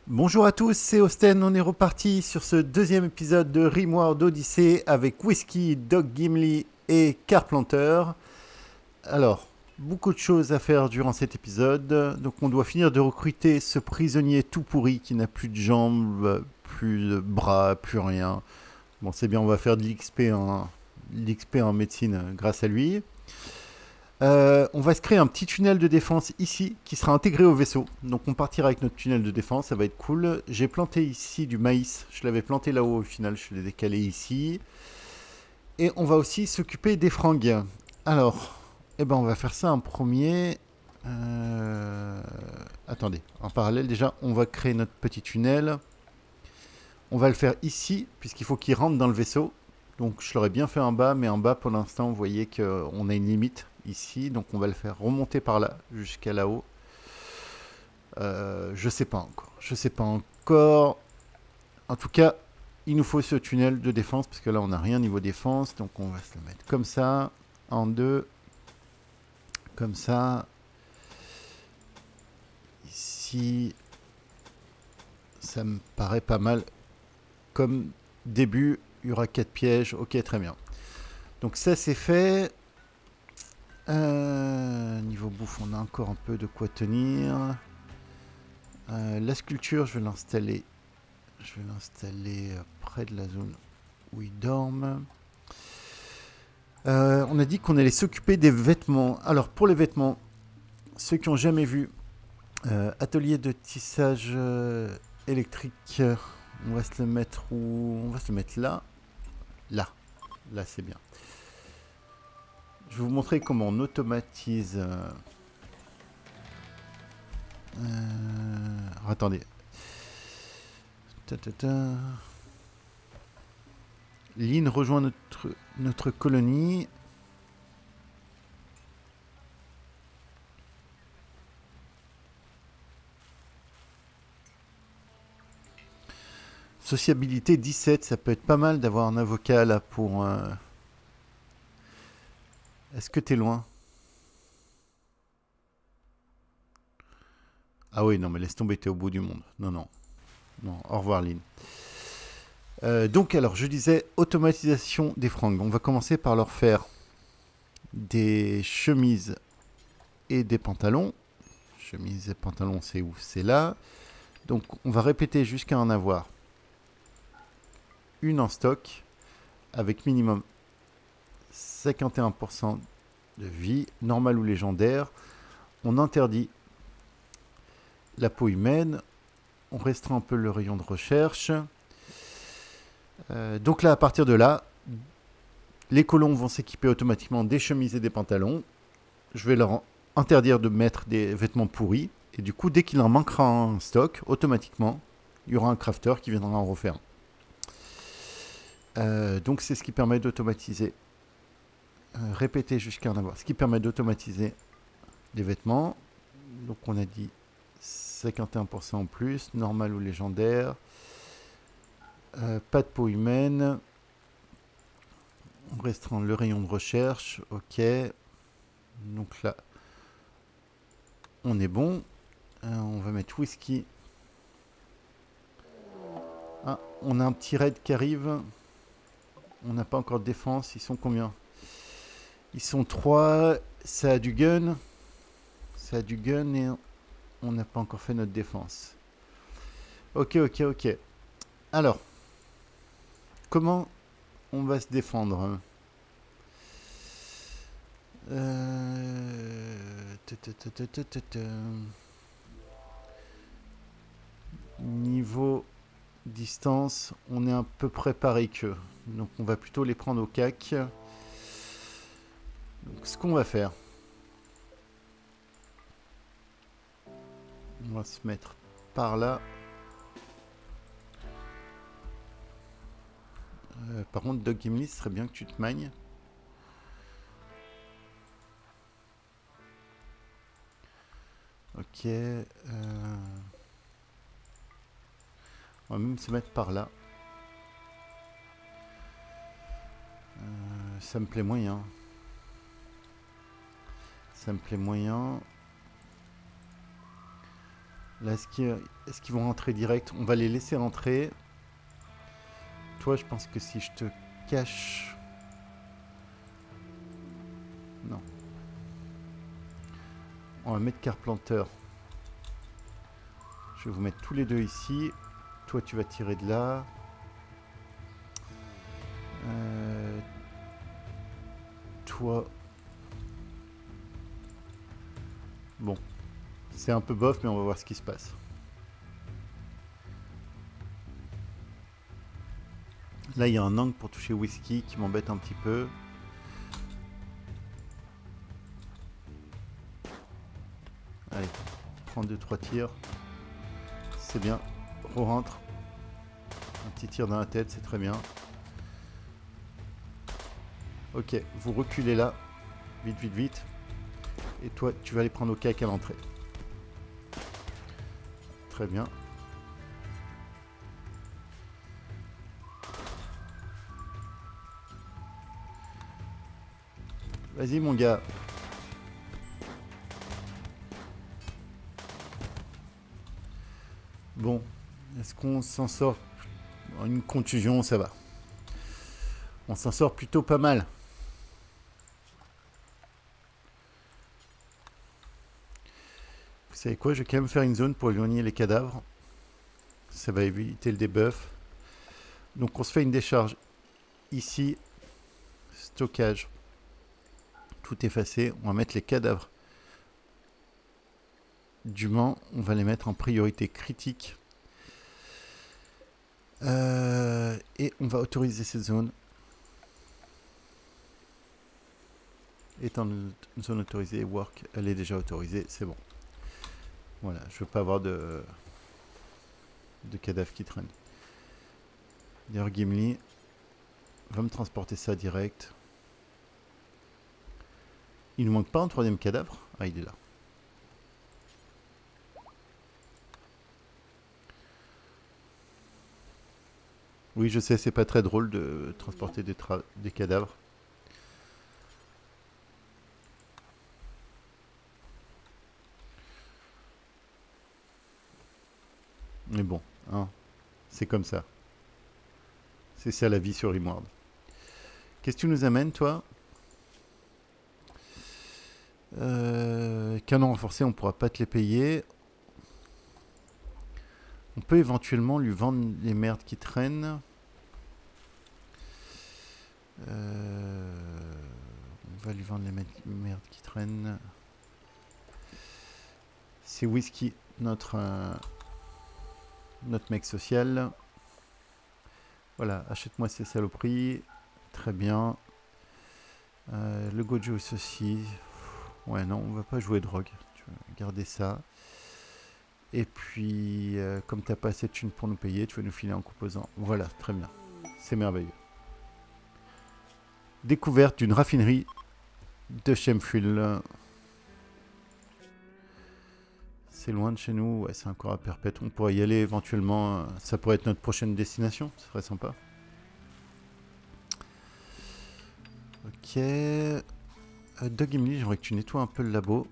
Bonjour à tous, c'est Osten, on est reparti sur ce deuxième épisode de Rimworld Odyssey avec Whisky, Doc Gimli et Carplanter. Alors, beaucoup de choses à faire durant cet épisode, donc on doit finir de recruter ce prisonnier tout pourri qui n'a plus de jambes, plus de bras, plus rien. Bon, c'est bien, on va faire de l'XP en médecine grâce à lui. On va se créer un petit tunnel de défense ici qui sera intégré au vaisseau. Donc on partira avec notre tunnel de défense, ça va être cool. J'ai planté ici du maïs, je l'avais planté là-haut au final, je l'ai décalé ici. Et on va aussi s'occuper des fringues. Alors, on va faire ça en premier. Attendez, en parallèle déjà, on va créer notre petit tunnel. On va le faire ici, puisqu'il faut qu'il rentre dans le vaisseau. Donc je l'aurais bien fait en bas, mais en bas pour l'instant, vous voyez qu'on a une limite ici. Donc on va le faire remonter par là, jusqu'à là-haut. Je sais pas encore. Je sais pas encore. En tout cas, il nous faut ce tunnel de défense, parce que là, on n'a rien niveau défense. Donc on va se le mettre comme ça, en deux, comme ça. Ici, ça me paraît pas mal. Comme début, il y aura 4 pièges. Ok, très bien. Donc ça, c'est fait. Niveau bouffe, on a encore un peu de quoi tenir. La sculpture, je vais l'installer. Je vais l'installer près de la zone où ils dorment. On a dit qu'on allait s'occuper des vêtements. Alors pour les vêtements, ceux qui n'ont jamais vu, atelier de tissage électrique, on va se le mettre où? On va se le mettre là. Là. Là, c'est bien. Je vais vous montrer comment on automatise. Attendez. Ta, ta, ta. Lynn rejoint notre colonie. Sociabilité 17, ça peut être pas mal d'avoir un avocat là pour... Est-ce que t'es loin? Ah oui, non, mais laisse tomber, t'es au bout du monde. Non, non. Non, au revoir Lynn. Donc alors, je disais automatisation des fringues. On va commencer par leur faire des chemises et des pantalons. Chemises et pantalons, c'est où? C'est là. Donc on va répéter jusqu'à en avoir une en stock avec minimum 51% de vie, normale ou légendaire. On interdit la peau humaine. On restreint un peu le rayon de recherche. Donc là, à partir de là, les colons vont s'équiper automatiquement des chemises et des pantalons. Je vais leur interdire de mettre des vêtements pourris. Et du coup, dès qu'il en manquera en stock, automatiquement, il y aura un crafter qui viendra en refaire. Donc c'est ce qui permet d'automatiser. Répéter jusqu'à en avoir. Ce qui permet d'automatiser les vêtements. Donc on a dit 51% en plus, normal ou légendaire. Pas de peau humaine. On restreint le rayon de recherche. Ok. Donc là, on est bon. On va mettre whisky. Ah, on a un petit raid qui arrive. On n'a pas encore de défense. Ils sont combien? Ils sont 3. Ça a du gun. Ça a du gun et on n'a pas encore fait notre défense. Ok, ok, ok. Alors, comment on va se défendre? Niveau distance, on est un peu préparé qu'eux. Donc on va plutôt les prendre au cac. Donc ce qu'on va faire, on va se mettre par là. Par contre, Doc Gimli, ce serait bien que tu te magnes. Ok. On va même se mettre par là. Ça me plaît moyen. Ça me plaît moyen. Là, est-ce qu'ils vont rentrer direct? On va les laisser rentrer. Toi, je pense que si je te cache... Non. On va mettre Carplanter. Je vais vous mettre tous les deux ici. Toi, tu vas tirer de là. Toi... Bon. C'est un peu bof, mais on va voir ce qui se passe. Là, il y a un angle pour toucher Whisky qui m'embête un petit peu. Allez, prends 2-3 tirs. C'est bien. Re-rentre. Un petit tir dans la tête, c'est très bien. Ok, vous reculez là. Vite, vite, vite. Et toi, tu vas aller prendre au cac à l'entrée. Très bien. Vas-y, mon gars. Bon, est-ce qu'on s'en sort? Une contusion, ça va. On s'en sort plutôt pas mal. Vous savez quoi? Je vais quand même faire une zone pour éloigner les cadavres. Ça va éviter le debuff. Donc on se fait une décharge ici. Stockage. Tout effacé. On va mettre les cadavres d'humains. On va les mettre en priorité critique. Et on va autoriser cette zone. Étant une zone autorisée, work, elle est déjà autorisée, c'est bon. Voilà, je veux pas avoir de cadavres qui traînent. D'ailleurs, Gimli va me transporter ça direct. Il ne manque pas un troisième cadavre? Ah, il est là. Oui, je sais, c'est pas très drôle de transporter des cadavres. Mais bon, hein, c'est comme ça. C'est ça la vie sur Rimworld. Qu'est-ce que tu nous amènes, toi? Canon renforcé, on ne pourra pas te les payer. On peut éventuellement lui vendre les merdes qui traînent. On va lui vendre les merdes qui traînent. C'est Whisky, notre mec social. Voilà, achète-moi ces saloperies. Très bien. Le Gojo ceci. Ouais, non, on va pas jouer drogue. Tu vas garder ça. Et puis, comme t'as pas assez de thunes pour nous payer, tu vas nous filer en composant. Voilà, très bien. C'est merveilleux. Découverte d'une raffinerie de Shemfuel. C'est loin de chez nous. Ouais, c'est encore à Perpète. On pourrait y aller éventuellement. Ça pourrait être notre prochaine destination. Ce serait sympa. Ok. Doug Gimli, j'aimerais que tu nettoies un peu le labo.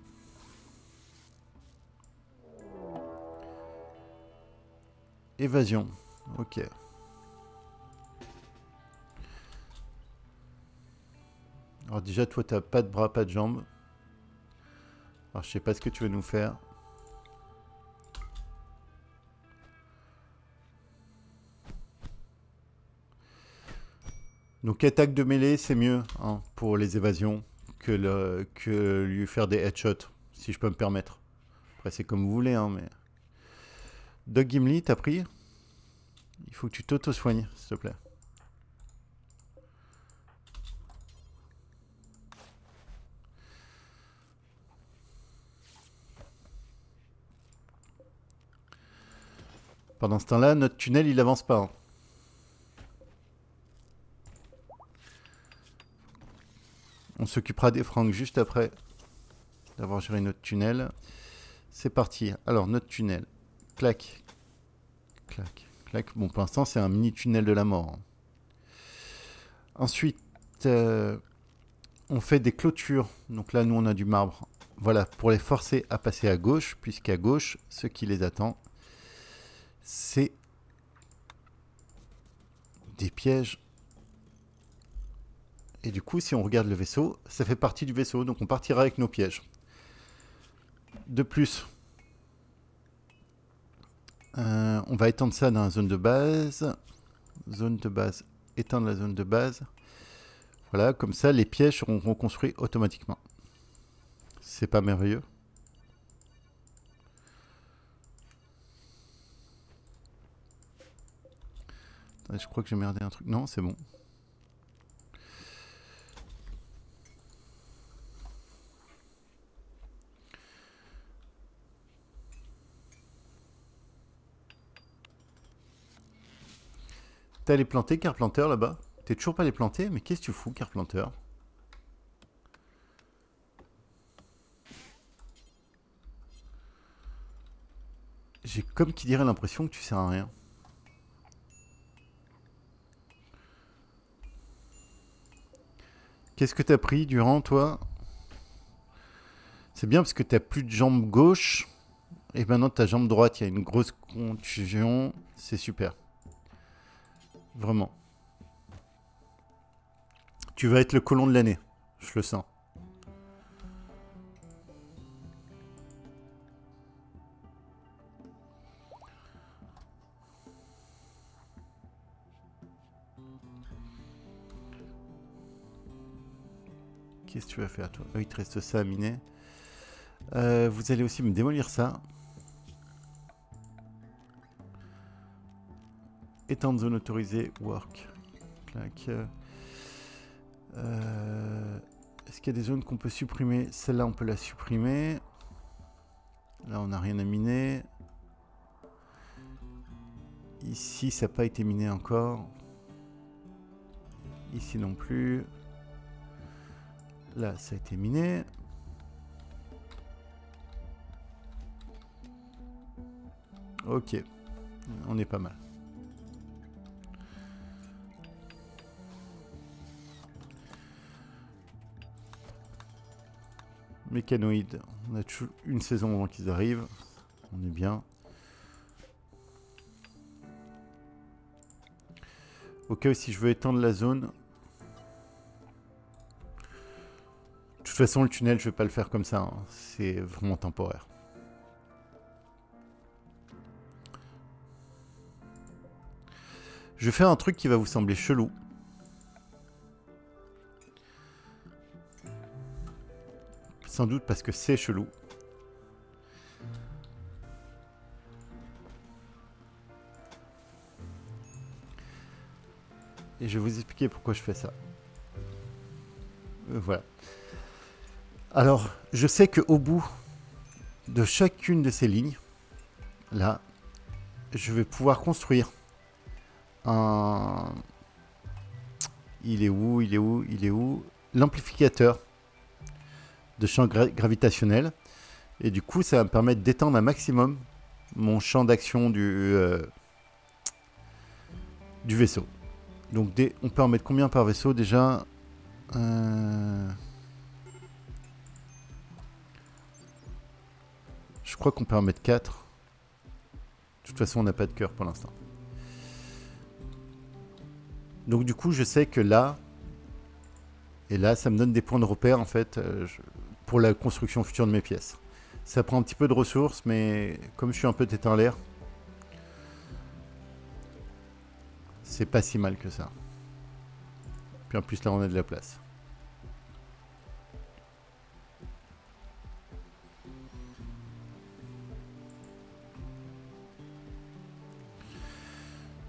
Évasion. Ok. Alors déjà, toi, t'as pas de bras, pas de jambes. Alors, je sais pas ce que tu veux nous faire. Donc, attaque de mêlée, c'est mieux hein, pour les évasions que lui faire des headshots, si je peux me permettre. Après, c'est comme vous voulez, hein, mais... Doug Gimli, t'as pris? Il faut que tu t'auto-soignes, s'il te plaît. Pendant ce temps-là, notre tunnel, il avance pas. Hein. On s'occupera des francs juste après d'avoir géré notre tunnel. C'est parti. Alors, notre tunnel. Clac. Clac. Clac. Bon, pour l'instant, c'est un mini tunnel de la mort. Ensuite, on fait des clôtures. Donc là, nous, on a du marbre. voilà, pour les forcer à passer à gauche, puisqu'à gauche, ce qui les attend, c'est des pièges. Et du coup, si on regarde le vaisseau, ça fait partie du vaisseau, donc on partira avec nos pièges. De plus, on va étendre ça dans la zone de base. Zone de base, éteindre la zone de base. Voilà, comme ça, les pièges seront reconstruits automatiquement. C'est pas merveilleux? Attendez, je crois que j'ai merdé un truc. Non, c'est bon. T'as les planter, Carplanter, là-bas? T'es toujours pas les planter? Mais qu'est-ce que tu fous, Carplanter? J'ai comme qui dirait l'impression que tu sers à rien. Qu'est-ce que t'as pris durant, toi? C'est bien parce que t'as plus de jambe gauche. Et maintenant, ta jambe droite, il y a une grosse contusion. C'est super. Vraiment. Tu vas être le colon de l'année. Je le sens. Qu'est-ce que tu vas faire, toi? Il te reste ça à miner. Vous allez aussi me démolir ça. Étendre zone autorisée, work. Clac. Est-ce qu'il y a des zones qu'on peut supprimer? Celle-là, on peut la supprimer. Là, on n'a rien à miner. Ici, ça n'a pas été miné encore. Ici non plus. Là, ça a été miné. Ok. On est pas mal. Mécanoïdes. On a toujours une saison avant qu'ils arrivent. On est bien. Au cas où si je veux étendre la zone. De toute façon, le tunnel, je vais pas le faire comme ça. Hein. C'est vraiment temporaire. Je vais faire un truc qui va vous sembler chelou. Sans doute parce que c'est chelou. Et je vais vous expliquer pourquoi je fais ça. Voilà. Alors, je sais qu'au bout de chacune de ces lignes, là, je vais pouvoir construire un... Il est où? Il est où? Il est où? L'amplificateur de champ gravitationnel. Et du coup, ça va me permettre d'étendre un maximum mon champ d'action du vaisseau. Donc, on peut en mettre combien par vaisseau déjà? Je crois qu'on peut en mettre 4. De toute façon, on n'a pas de cœur pour l'instant. Donc du coup, je sais que là, et là, ça me donne des points de repère, en fait, pour la construction future de mes pièces. Ça prend un petit peu de ressources, mais comme je suis un peu tête en l'air, c'est pas si mal que ça. Puis en plus, là, on a de la place.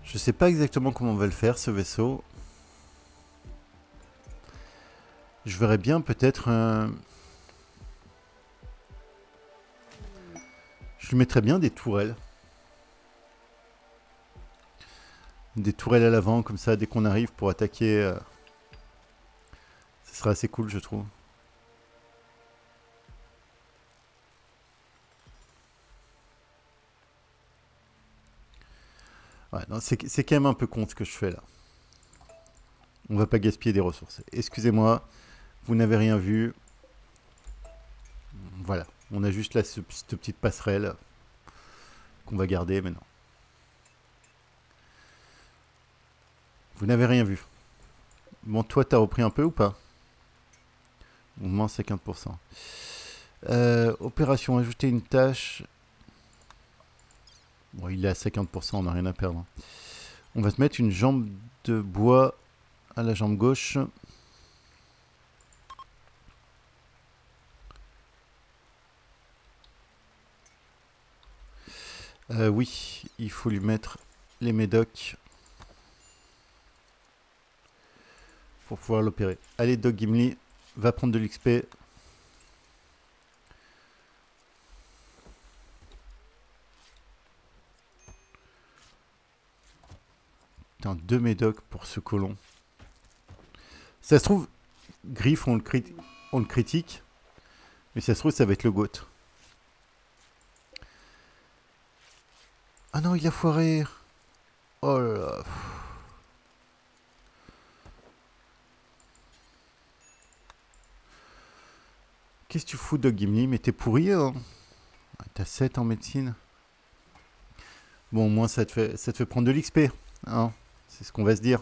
Je sais pas exactement comment on va le faire, ce vaisseau. Je verrais bien peut-être... Je lui mettrais bien des tourelles. Des tourelles à l'avant, comme ça, dès qu'on arrive pour attaquer. Ce serait assez cool, je trouve. Ouais, c'est quand même un peu con ce que je fais là. On va pas gaspiller des ressources. Excusez-moi, vous n'avez rien vu. Voilà, on a juste là cette petite passerelle qu'on va garder maintenant. Vous n'avez rien vu. Bon, toi, t'as repris un peu ou pas? Au moins 50%. Opération, ajouter une tâche. Bon, il est à 50%, on n'a rien à perdre. On va se mettre une jambe de bois à la jambe gauche. Oui, il faut lui mettre les médocs pour pouvoir l'opérer. Allez, Doc Gimli, va prendre de l'XP. Putain, 2 médocs pour ce colon. Ça se trouve, Griff, on le critique, mais ça se trouve, ça va être le GOAT. Ah non, il a foiré. Oh là là. Qu'est-ce que tu fous, Doc Gimli? Mais t'es pourri, hein? T'as 7 en médecine. Bon, au moins, ça te fait prendre de l'XP. Hein, c'est ce qu'on va se dire.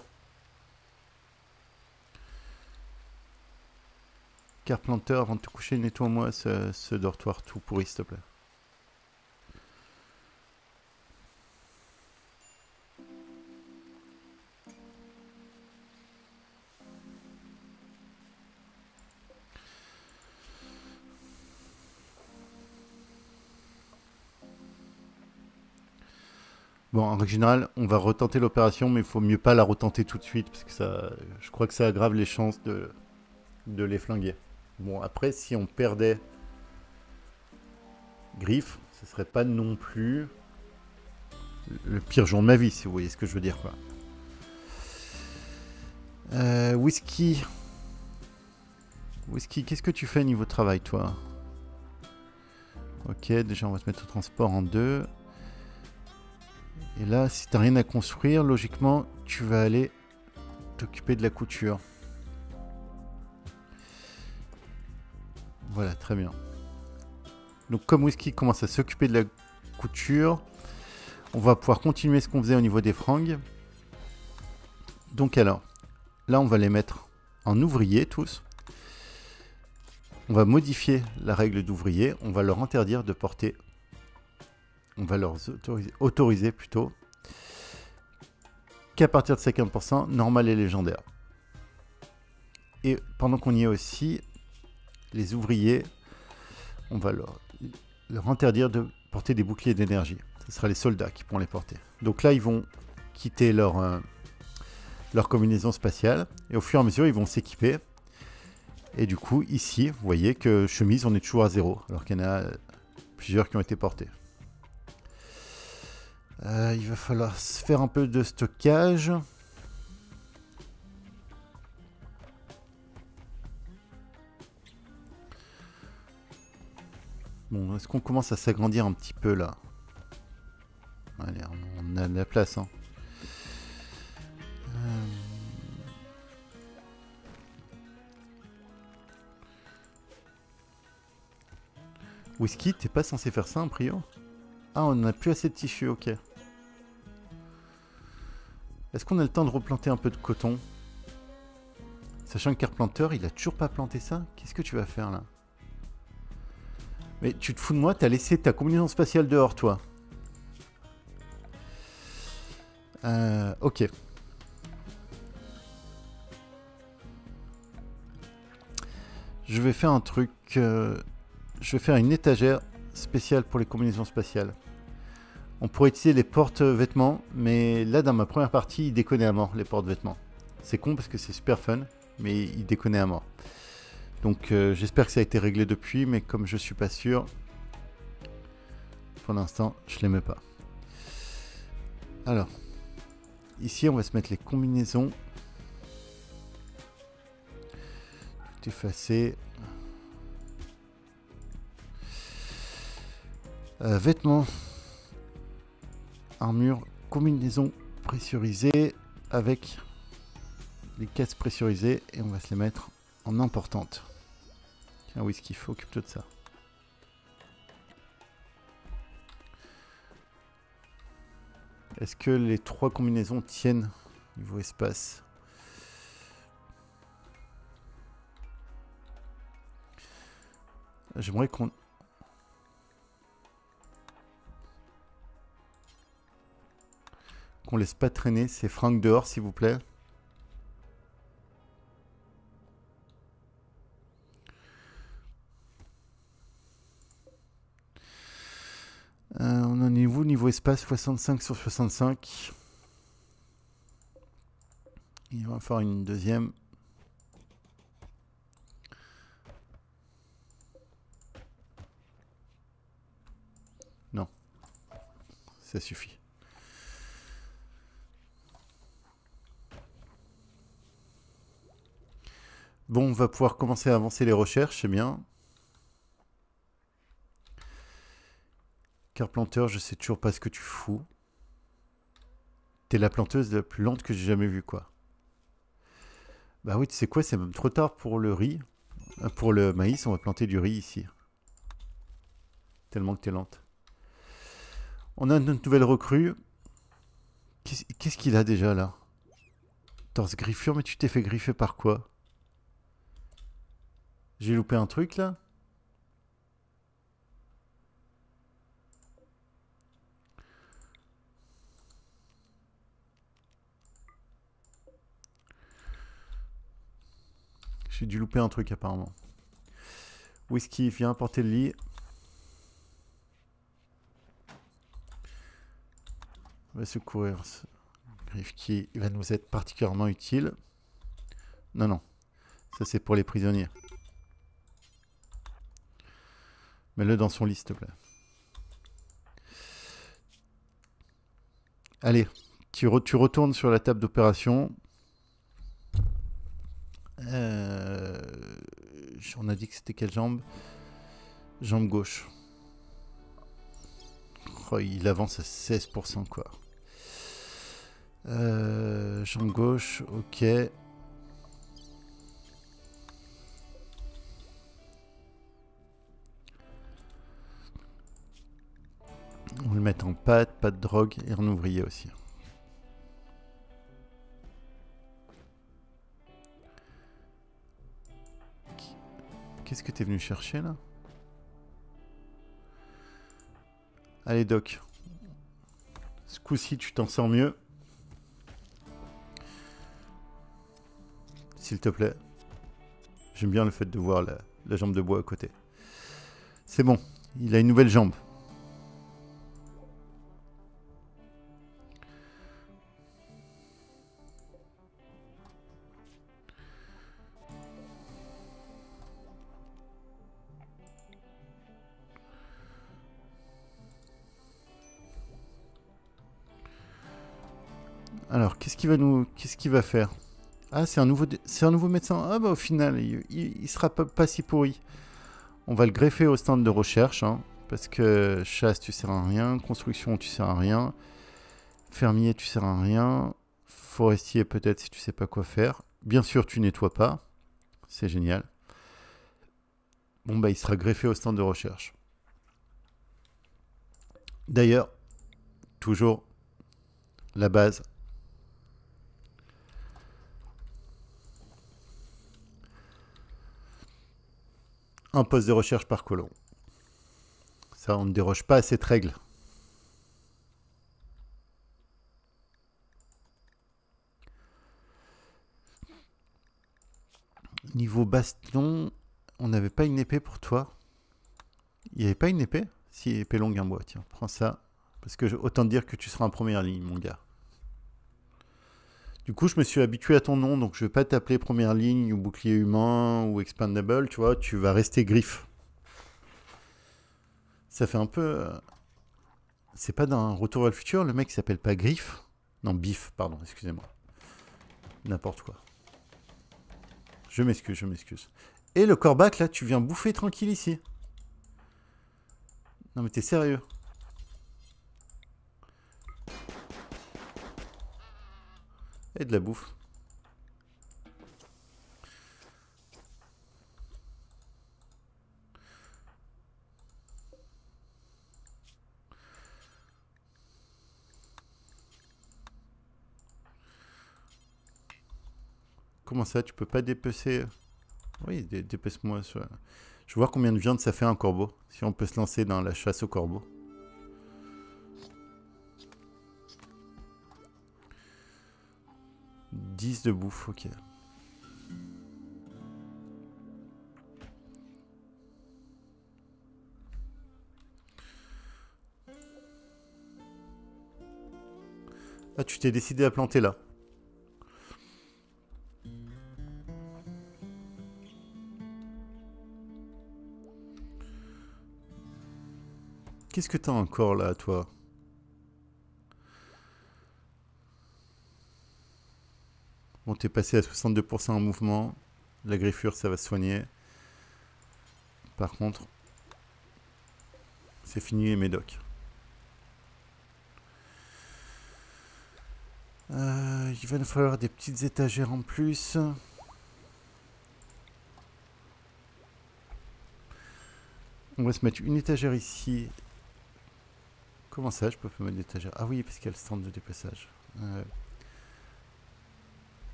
Carpenter, avant de te coucher, nettoie-moi ce dortoir tout pourri, s'il te plaît. Bon, en règle générale, on va retenter l'opération, mais il faut mieux pas la retenter tout de suite, parce que ça, je crois que ça aggrave les chances de les flinguer. Bon, après, si on perdait Griff, ce serait pas non plus le pire jour de ma vie, si vous voyez ce que je veux dire, quoi. Whisky. Whisky, qu'est-ce que tu fais niveau travail, toi? Ok, déjà, on va se mettre au transport en 2. Et là, si t'as rien à construire, logiquement, tu vas aller t'occuper de la couture. Voilà, très bien. Donc comme Whisky commence à s'occuper de la couture, on va pouvoir continuer ce qu'on faisait au niveau des fringues. Donc alors, là on va les mettre en ouvrier tous. On va modifier la règle d'ouvrier, on va leur interdire de porter... On va leur autoriser plutôt qu'à partir de 50%, normal et légendaire. Et pendant qu'on y est aussi, les ouvriers, on va leur interdire de porter des boucliers d'énergie. Ce sera les soldats qui pourront les porter. Donc là, ils vont quitter leur combinaison spatiale. Et au fur et à mesure, ils vont s'équiper. Et du coup, ici, vous voyez que chemise, on est toujours à 0. Alors qu'il y en a plusieurs qui ont été portés. Il va falloir se faire un peu de stockage. Bon, est-ce qu'on commence à s'agrandir un petit peu là? Allez, on a de la place. Hein. Whisky, t'es pas censé faire ça, un prio? Ah, on n'a plus assez de tissu, ok. Est-ce qu'on a le temps de replanter un peu de coton? Sachant que Carpenter, il a toujours pas planté ça. Qu'est-ce que tu vas faire là? Mais tu te fous de moi, t'as laissé ta combinaison spatiale dehors, toi. Ok. Je vais faire un truc. Je vais faire une étagère spéciale pour les combinaisons spatiales. On pourrait utiliser les porte-vêtements, mais là, dans ma première partie, il déconnait à mort, les porte-vêtements. C'est con parce que c'est super fun, mais il déconnait à mort. Donc j'espère que ça a été réglé depuis, mais comme je suis pas sûr, pour l'instant, je les mets pas. Alors, ici, on va se mettre les combinaisons. Tout effacé. Vêtements. Armure, combinaison pressurisée avec les caisses pressurisées et on va se les mettre en importante. Tiens, Whisky, occupe-toi de ça. Est-ce que les 3 combinaisons tiennent niveau espace? J'aimerais qu'on laisse pas traîner ces fringues dehors, s'il vous plaît. On en est où niveau espace? 65 sur 65. Il va faire une deuxième. Non. Ça suffit. Bon, on va pouvoir commencer à avancer les recherches, c'est bien. Carpenter, je sais toujours pas ce que tu fous. T'es la planteuse la plus lente que j'ai jamais vue, quoi. Bah oui, tu sais quoi, c'est même trop tard pour le riz. Pour le maïs, on va planter du riz ici. Tellement que t'es lente. On a notre nouvelle recrue. Qu'est-ce qu'il a déjà, là? Torse griffure, mais tu t'es fait griffer par quoi? J'ai loupé un truc, là? J'ai dû louper un truc, apparemment. Whisky, viens apporter le lit. On va secourir ce griffe qui va nous être particulièrement utile. Non, non. Ça, c'est pour les prisonniers. Mets-le dans son lit, s'il te plaît. Allez, tu retournes sur la table d'opération. On a dit que c'était quelle jambe? Jambe gauche. Oh, il avance à 16%, quoi. Jambe gauche, ok. On va le mettre en pâte, pas de drogue et en ouvrier aussi. Qu'est-ce que t'es venu chercher là? Allez Doc. Ce coup-ci tu t'en sors mieux. S'il te plaît. J'aime bien le fait de voir la jambe de bois à côté. C'est bon, il a une nouvelle jambe. Alors, qu'est-ce qu'il va faire? Ah, c'est un nouveau médecin. Ah bah au final, il sera pas si pourri. On va le greffer au stand de recherche, hein, parce que chasse, tu sers à rien. Construction, tu sers à rien. Fermier, tu sers à rien. Forestier, peut-être si tu sais pas quoi faire. Bien sûr, tu nettoies pas. C'est génial. Bon bah il sera greffé au stand de recherche. D'ailleurs, toujours la base. Un poste de recherche par colon. Ça, on ne déroge pas à cette règle. Niveau baston, on n'avait pas une épée pour toi? Il n'y avait pas une épée? Si, épée longue en bois, tiens, prends ça. Parce que autant te dire que tu seras en première ligne, mon gars. Du coup, je me suis habitué à ton nom, donc je vais pas t'appeler première ligne ou bouclier humain ou expandable, tu vois, tu vas rester griffe. Ça fait un peu... C'est pas d'un Retour vers le futur, le mec s'appelle pas Griffe? Non, Biff, pardon, excusez-moi. N'importe quoi. Je m'excuse, je m'excuse. Et le corbac, là, tu viens bouffer tranquille ici. Non mais t'es sérieux? Et de la bouffe. Comment ça, tu peux pas dépecer? Oui, dépece-moi. Je veux voir combien de viande ça fait un corbeau. Si on peut se lancer dans la chasse au corbeau. « 10 de bouffe, ok. Ah, tu t'es décidé à planter là. Qu'est-ce que t'as encore là, toi? Bon, t'es passé à 62% en mouvement. La griffure, ça va se soigner. Par contre, c'est fini les médocs. Il va nous falloir des petites étagères en plus. On va se mettre une étagère ici. Comment ça, je peux pas mettre d'étagère? Ah oui, parce qu'il y a le stand de dépeçage. On va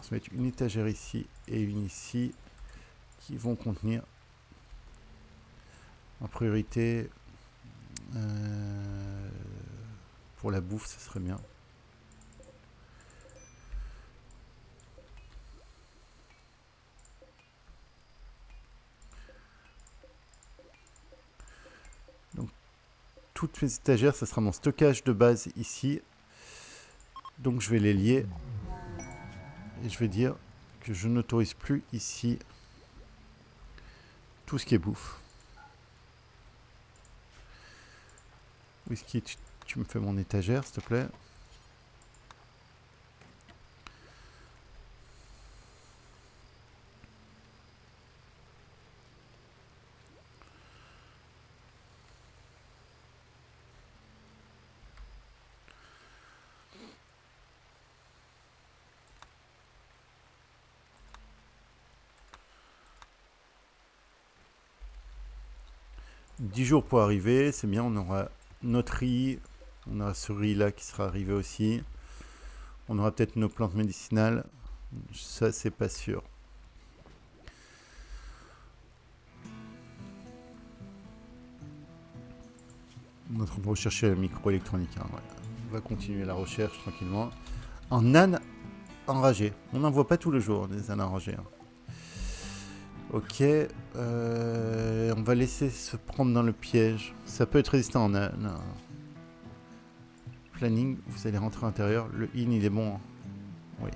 se mettre une étagère ici et une ici qui vont contenir en priorité pour la bouffe, ce serait bien. Donc toutes mes étagères, ça sera mon stockage de base ici. Donc je vais les lier et je vais dire que je n'autorise plus ici tout ce qui est bouffe. Whisky, tu me fais mon étagère, s'il te plaît. « 10 jours pour arriver, c'est bien, on aura notre riz, on aura ce riz là qui sera arrivé aussi. On aura peut-être nos plantes médicinales, ça c'est pas sûr. On est en train de rechercher la microélectronique, hein, ouais. On va continuer la recherche tranquillement. En âne enragé, on n'en voit pas tous les jours des ânes enragés. Hein. Ok, on va laisser se prendre dans le piège. Ça peut être résistant en âne. Planning, vous allez rentrer à l'intérieur. Le in, il est bon. Hein. Oui.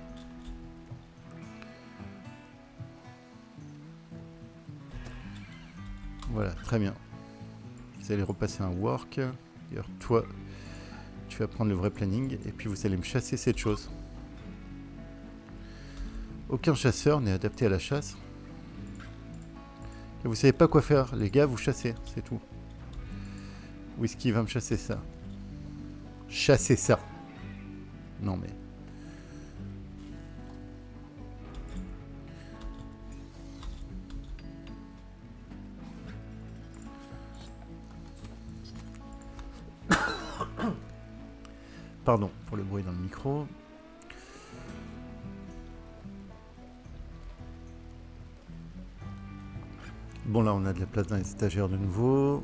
Voilà, très bien. Vous allez repasser un work. D'ailleurs, toi, tu vas prendre le vrai planning. Et puis, vous allez me chasser cette chose. Aucun chasseur n'est adapté à la chasse. Et vous savez pas quoi faire. Les gars, vous chassez. C'est tout. Whisky va me chasser ça. Chasser ça. Non, mais... Pardon pour le bruit dans le micro. Bon, là, on a de la place dans les étagères de nouveau.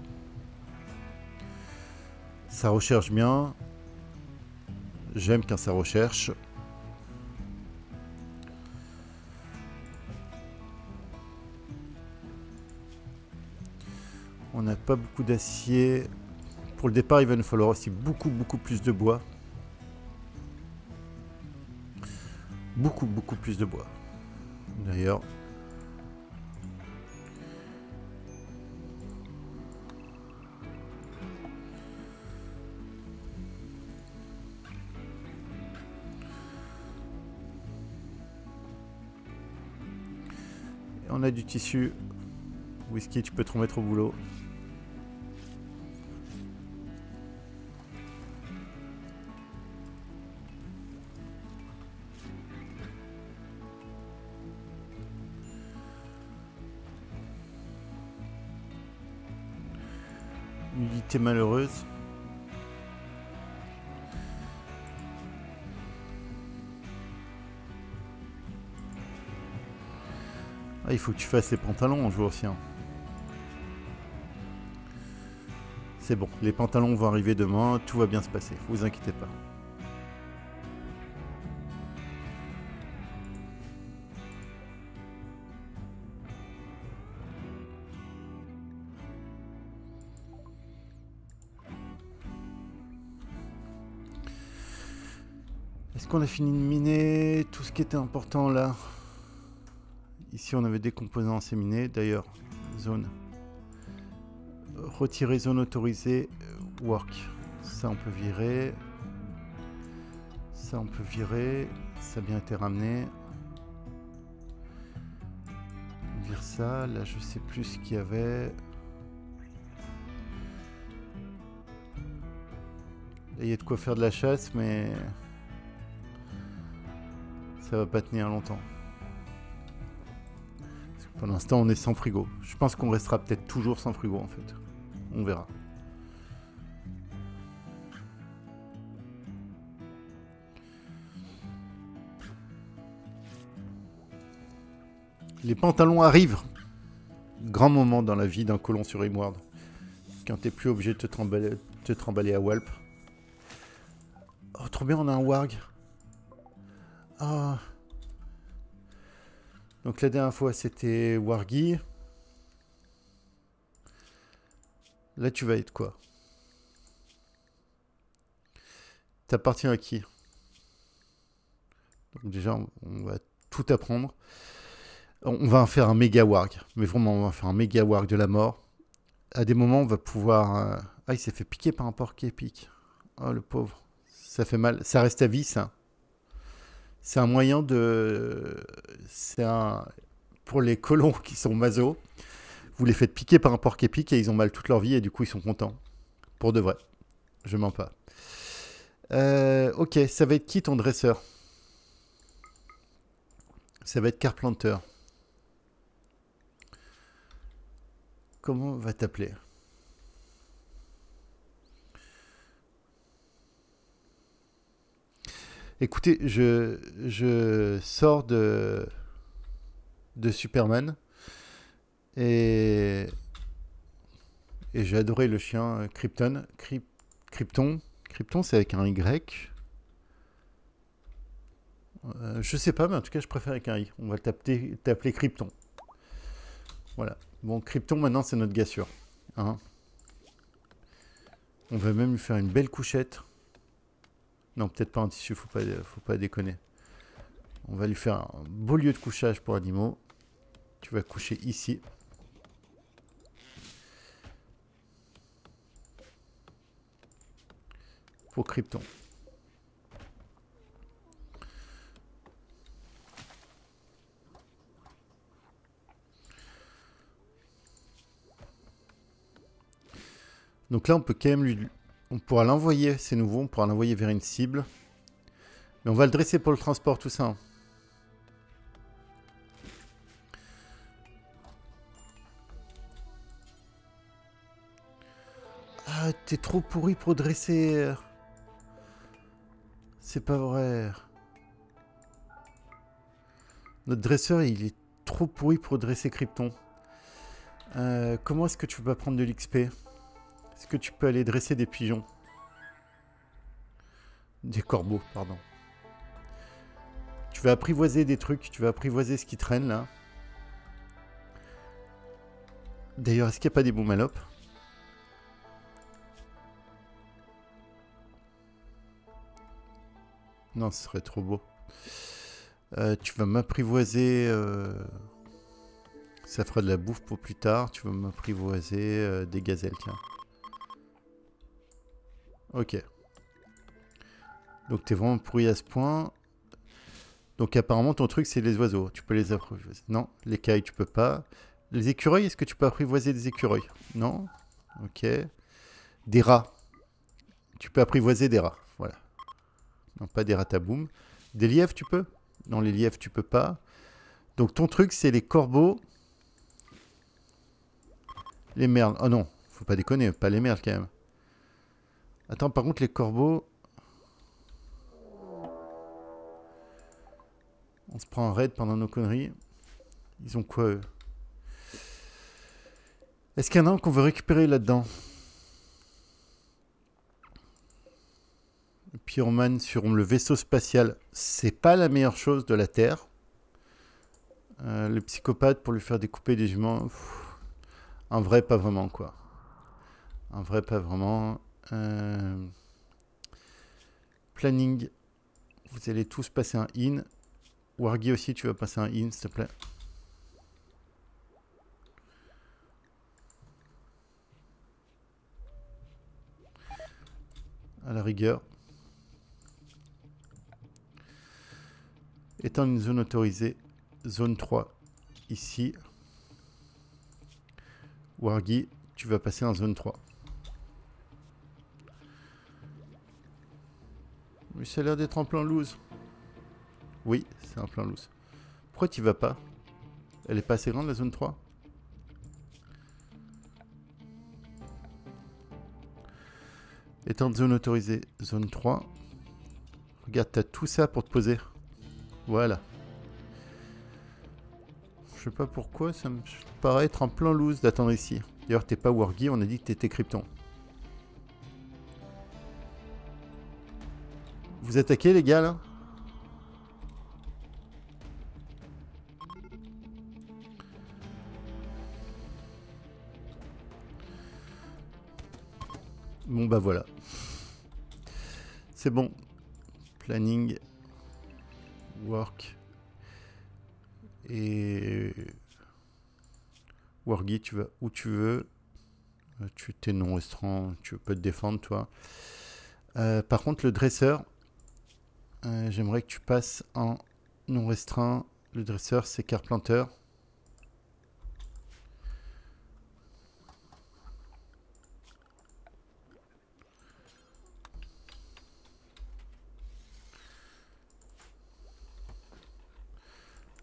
Ça recherche bien. J'aime quand ça recherche. On n'a pas beaucoup d'acier. Pour le départ, il va nous falloir aussi beaucoup plus de bois. Beaucoup plus de bois. D'ailleurs... On a du tissu. Whisky, tu peux te remettre au boulot. Nudité malheureuse. Ah, il faut que tu fasses les pantalons en jour aussi. Hein. C'est bon, les pantalons vont arriver demain, tout va bien se passer, vous inquiétez pas. Est-ce qu'on a fini de miner tout ce qui était important là? Ici on avait des composants assez minés, d'ailleurs, zone. Retirer zone autorisée, work. Ça on peut virer. Ça on peut virer. Ça a bien été ramené. On vire ça. Là je sais plus ce qu'il y avait. Là il y a de quoi faire de la chasse mais ça va pas tenir longtemps. Parce que pour l'instant on est sans frigo. Je pense qu'on restera peut-être toujours sans frigo en fait. On verra. Les pantalons arrivent. Grand moment dans la vie d'un colon sur Rimworld. Quand t'es plus obligé de te trimballer à Walp. Oh, trop bien, on a un warg. Ah. Donc la dernière fois, c'était wargy. Là, tu vas être quoi? T'appartiens à qui? Donc déjà, on va tout apprendre. On va en faire un méga warg. Mais vraiment, on va faire un méga warg de la mort. À des moments, on va pouvoir... Ah, il s'est fait piquer par un porc épique. Oh, le pauvre. Ça fait mal. Ça reste à vie, ça. C'est un moyen de... C'est un... Pour les colons qui sont maso, vous les faites piquer par un porc épique et ils ont mal toute leur vie et du coup, ils sont contents. Pour de vrai. Je mens pas. Ok, ça va être qui ton dresseur? Ça va être Carplanter. Comment on va t'appeler? Écoutez, je sors de Superman et j'ai adoré le chien Krypton. Krypton, c'est avec un Y. Je sais pas, mais en tout cas, je préfère avec un I. On va t'appeler Krypton. Voilà. Bon, Krypton, maintenant, c'est notre gars sûr. Hein, on va même lui faire une belle couchette. Non, peut-être pas un tissu, faut pas déconner. On va lui faire un beau lieu de couchage pour animaux. Tu vas coucher ici. Pour Krypton. Donc là, on peut quand même lui... On pourra l'envoyer, c'est nouveau, on pourra l'envoyer vers une cible. Mais on va le dresser pour le transport, tout ça. Hein. Ah, t'es trop pourri pour dresser. C'est pas vrai. Notre dresseur, il est trop pourri pour dresser Krypton. Comment est-ce que tu peux pas prendre de l'XP? Est-ce que tu peux aller dresser des pigeons? Des corbeaux, pardon. Tu vas apprivoiser des trucs, tu vas apprivoiser ce qui traîne là. D'ailleurs, est-ce qu'il n'y a pas des boomalopes? Non, ce serait trop beau. Tu vas m'apprivoiser... Ça fera de la bouffe pour plus tard. Tu vas m'apprivoiser des gazelles, tiens. Ok. Donc t'es vraiment pourri à ce point. Donc apparemment ton truc c'est les oiseaux. Tu peux les apprivoiser. Non, les cailles tu peux pas. Les écureuils, est-ce que tu peux apprivoiser des écureuils? Non. Ok. Des rats. Tu peux apprivoiser des rats. Voilà. Non, pas des rataboum. Des lièvres tu peux? Non, les lièvres tu peux pas. Donc ton truc c'est les corbeaux. Les merles. Oh non, faut pas déconner, pas les merles quand même. Attends, par contre les corbeaux... On se prend un raid pendant nos conneries. Ils ont quoi, eux? Est-ce qu'il y en a un qu'on veut récupérer là-dedans? Pyromane sur le vaisseau spatial. C'est pas la meilleure chose de la Terre. Le psychopathe pour lui faire découper des juments. Un vrai, pas vraiment, quoi. Un vrai, pas vraiment. Planning. Vous allez tous passer un in. Wargy aussi, tu vas passer un in, s'il te plaît. À la rigueur. Étendre une zone autorisée. Zone 3. Ici. Wargy, tu vas passer en zone 3. Mais ça a l'air d'être en plan loose. Oui, c'est un plan loose. Pourquoi tu vas pas? Elle est pas assez grande, la zone 3? Étendre zone autorisée. Zone 3. Regarde, t'as tout ça pour te poser. Voilà. Je sais pas pourquoi, ça me paraît être en plan loose d'attendre ici. D'ailleurs, t'es pas Wargy, on a dit que t'étais Krypton. Vous attaquez, les gars, là? Bon, bah voilà. C'est bon. Planning. Work. Et... Wargy, tu vas où tu veux. Tu t'es non restreint, tu peux te défendre, toi. Par contre, le dresseur, j'aimerais que tu passes en non restreint. Le dresseur, c'est Carplanter.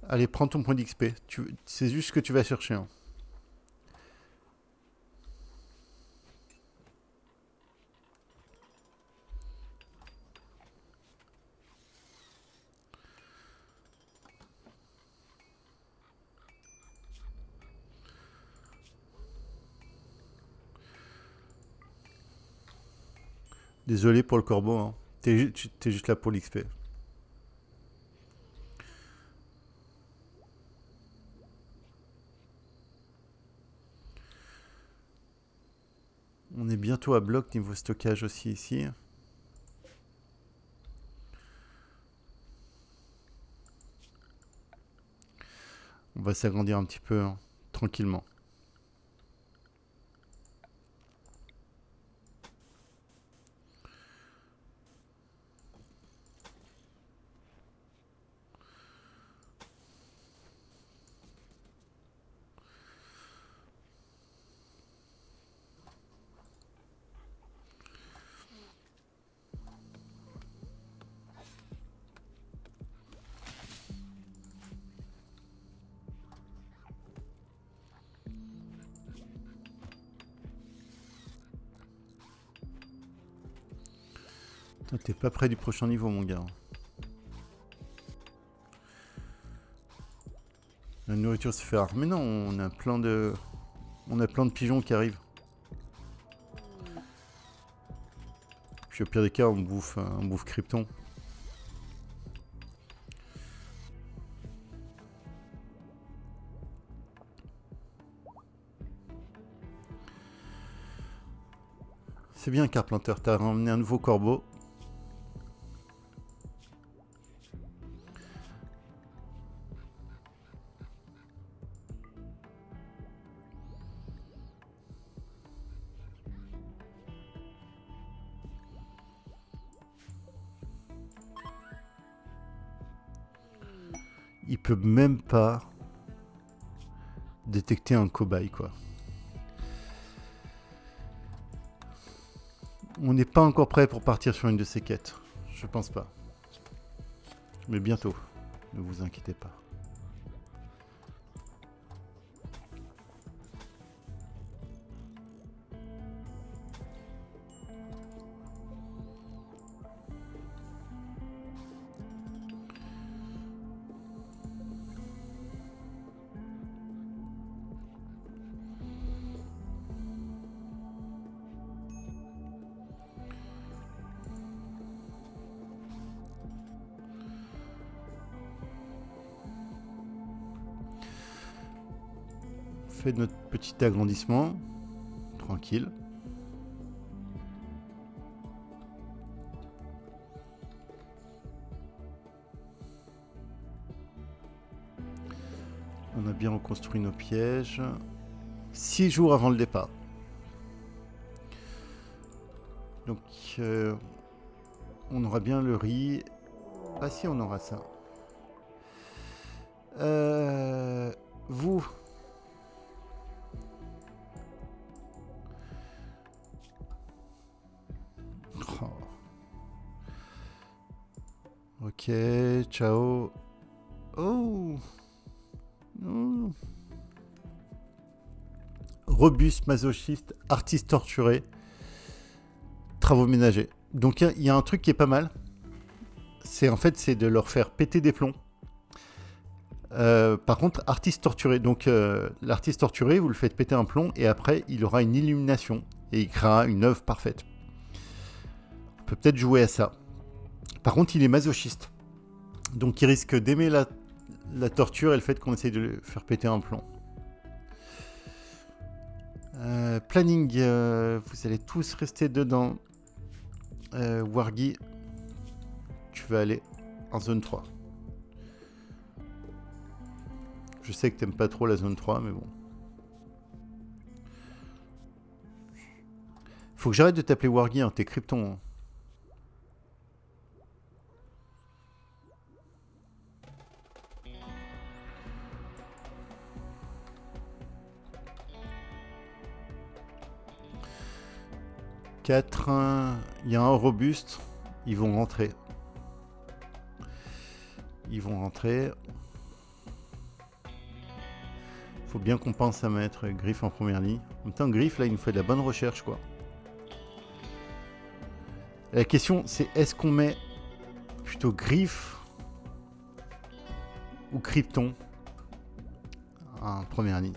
Allez, prends ton point d'XP. C'est juste ce que tu vas chercher. Hein. Désolé pour le corbeau. Hein. T'es juste là pour l'XP. On est bientôt à bloc niveau stockage aussi ici. On va s'agrandir un petit peu hein, tranquillement. T'es pas près du prochain niveau, mon gars. La nourriture se fait rare. Mais non, on a plein de pigeons qui arrivent. Puis au pire des cas, on bouffe Krypton. C'est bien, Carplanter, t'as ramené un nouveau corbeau. Il peut même pas détecter un cobaye, quoi. On n'est pas encore prêt pour partir sur une de ces quêtes. Je pense pas. Mais bientôt. Ne vous inquiétez pas. fait notre petit agrandissement. Tranquille. On a bien reconstruit nos pièges. 6 jours avant le départ. Donc, on aura bien le riz. Ah si, on aura ça. Vous. Oh. Ok, ciao. Oh. Oh. Robuste, masochiste, artiste torturé, travaux ménagers. Donc il y a un truc qui est pas mal. C'est en fait c'est de leur faire péter des plombs. Par contre, artiste torturé. Donc l'artiste torturé, vous le faites péter un plomb et après il aura une illumination et il créera une œuvre parfaite. On peut peut-être jouer à ça. Par contre, il est masochiste. Donc il risque d'aimer la torture et le fait qu'on essaye de le faire péter un plomb. Planning, vous allez tous rester dedans. Wargi, tu vas aller en zone 3. Je sais que t'aimes pas trop la zone 3, mais bon. Faut que j'arrête de t'appeler Wargi, hein, t'es Krypton. Hein. Il y a un robuste, ils vont rentrer. Faut bien qu'on pense à mettre Griff en première ligne. En même temps, Griff, là, il nous fait de la bonne recherche, quoi. La question, c'est est-ce qu'on met plutôt Griff ou Krypton en première ligne?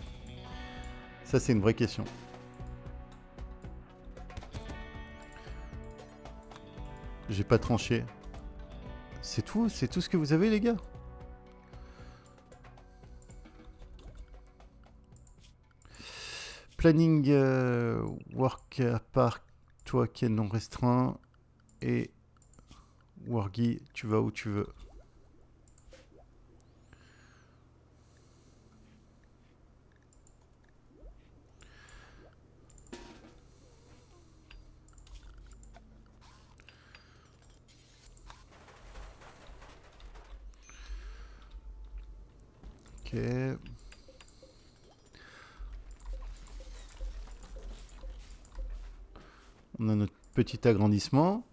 Ça, c'est une vraie question. J'ai pas tranché. C'est tout ce que vous avez, les gars? Planning, work à part, toi qui es non restreint. Et Wargi, tu vas où tu veux. Ok. On a notre petit agrandissement.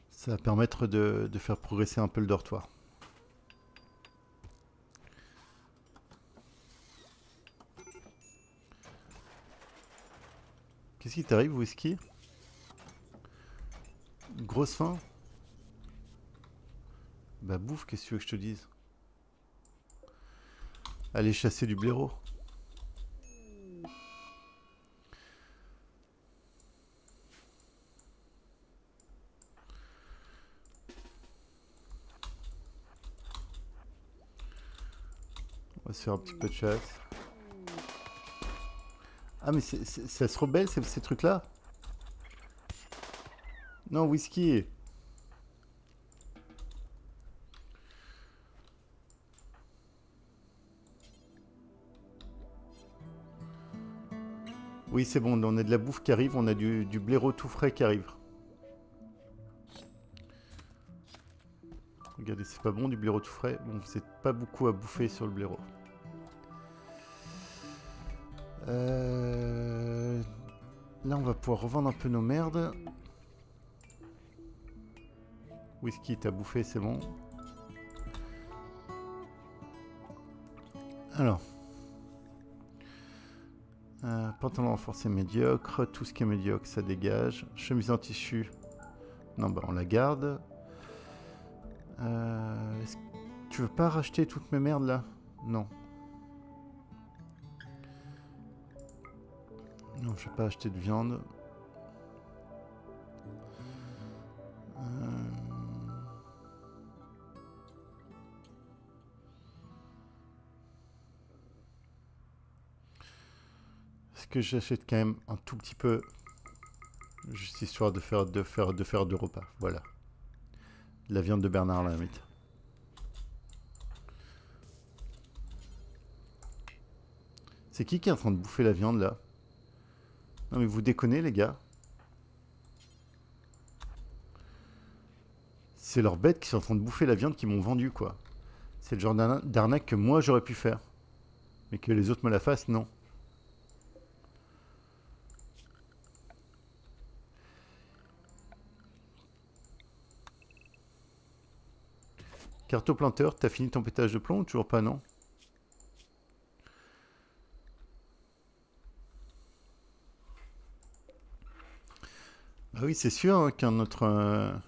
Ça va permettre de faire progresser un peu le dortoir. Qu'est-ce qui t'arrive, Whisky? Grosse faim? Bah bouffe, qu'est-ce que tu veux que je te dise? Allez chasser du blaireau. On va se faire un petit peu de chasse. Ah mais ça se rebelle ces trucs-là? Non, Whisky. Oui, c'est bon, on a de la bouffe qui arrive, on a du blaireau tout frais qui arrive. Regardez, c'est pas bon du blaireau tout frais. Bon, c'est pas beaucoup à bouffer sur le blaireau. Là, on va pouvoir revendre un peu nos merdes. Whisky, t'as bouffé, c'est bon. Alors. Pantalon renforcé médiocre. Tout ce qui est médiocre, ça dégage. Chemise en tissu. Non, bah on la garde. Tu veux pas racheter toutes mes merdes là? Non. Non, je vais pas acheter de viande. que j'achète quand même un tout petit peu, juste histoire de faire deux repas. Voilà. La viande de Bernard, là, limite. C'est qui est en train de bouffer la viande, là? Non, mais vous déconnez, les gars. C'est leurs bêtes qui sont en train de bouffer la viande qu'ils m'ont vendue, quoi. C'est le genre d'arnaque que moi, j'aurais pu faire. Mais que les autres me la fassent, non. Cartoplanteur, t'as fini ton pétage de plomb ou toujours pas, non? Ah oui, c'est sûr hein, qu'un autre...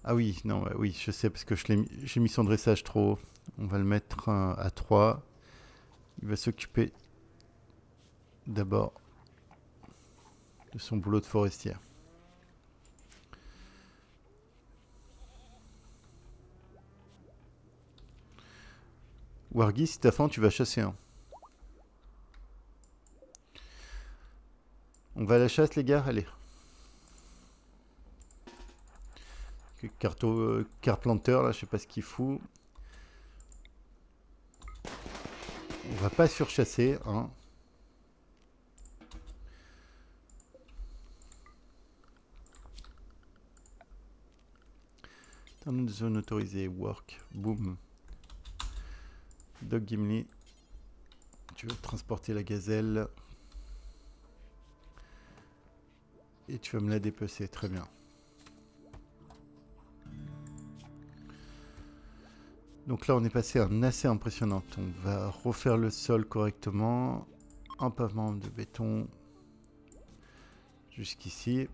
Ah oui, non, ouais, oui, je sais, parce que j'ai mis son dressage trop haut. On va le mettre à 3. Il va s'occuper d'abord de son boulot de forestière. Wargi, si t'as faim, tu vas chasser. Hein. On va à la chasse, les gars, allez. Carplanter, là, je sais pas ce qu'il fout. On va pas surchasser, hein. Termine de zone autorisée, work, boom. Doc Gimli, tu veux transporter la gazelle. Et tu vas me la dépecer, très bien. Donc là, on est passé à un assez impressionnant. On va refaire le sol correctement. Un pavement de béton. Jusqu'ici.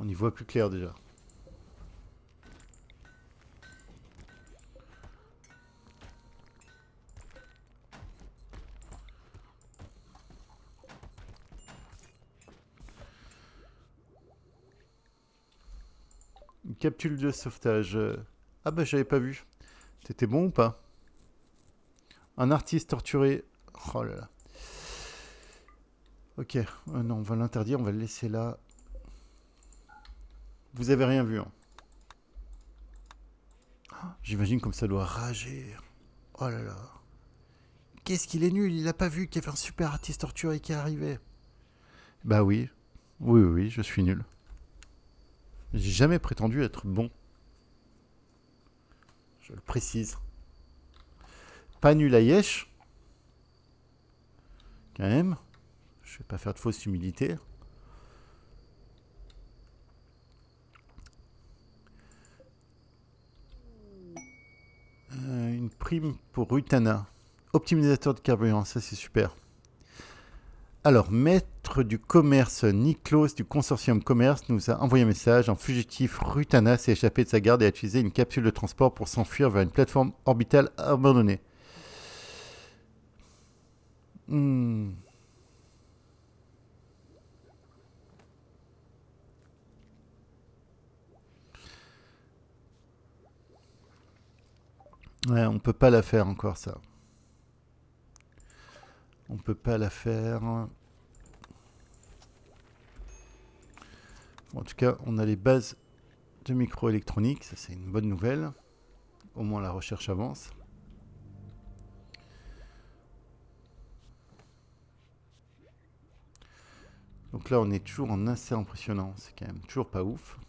On y voit plus clair déjà. Une capsule de sauvetage. Ah bah j'avais pas vu. T'étais bon ou pas? Un artiste torturé. Oh là là. Ok, non, on va l'interdire, on va le laisser là. Vous avez rien vu, hein. J'imagine comme ça doit rager. Oh là là. Qu'est-ce qu'il est nul, il a pas vu qu'il y avait un super artiste torturé qui arrivait. Bah oui. Oui, oui, oui, je suis nul. J'ai jamais prétendu être bon. Je le précise. Pas nul à Yesh. Quand même. Je vais pas faire de fausse humilité. Une prime pour Rutana. Optimisateur de carburant, ça c'est super. Alors, maître du commerce Niklos du consortium commerce nous a envoyé un message. Un fugitif Rutana s'est échappé de sa garde et a utilisé une capsule de transport pour s'enfuir vers une plateforme orbitale abandonnée. Ouais, on peut pas la faire encore ça. On peut pas la faire. Bon, en tout cas, on a les bases de microélectronique. Ça, c'est une bonne nouvelle. Au moins, la recherche avance. Donc là, on est toujours en assez impressionnant. C'est quand même toujours pas ouf.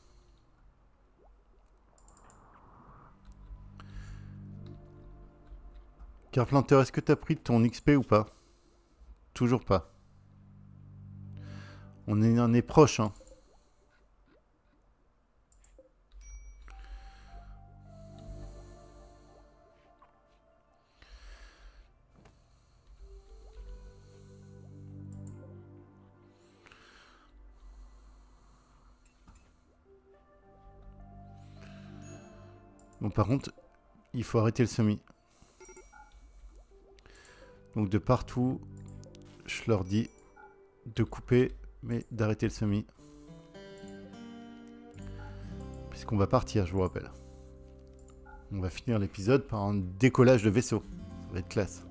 Carplanter, est-ce que tu as pris ton XP ou pas? Toujours pas. On en est proche, hein. Bon, par contre, il faut arrêter le semis. Donc de partout, je leur dis de couper, mais d'arrêter le semis. Puisqu'on va partir, je vous rappelle. On va finir l'épisode par un décollage de vaisseau. Ça va être classe.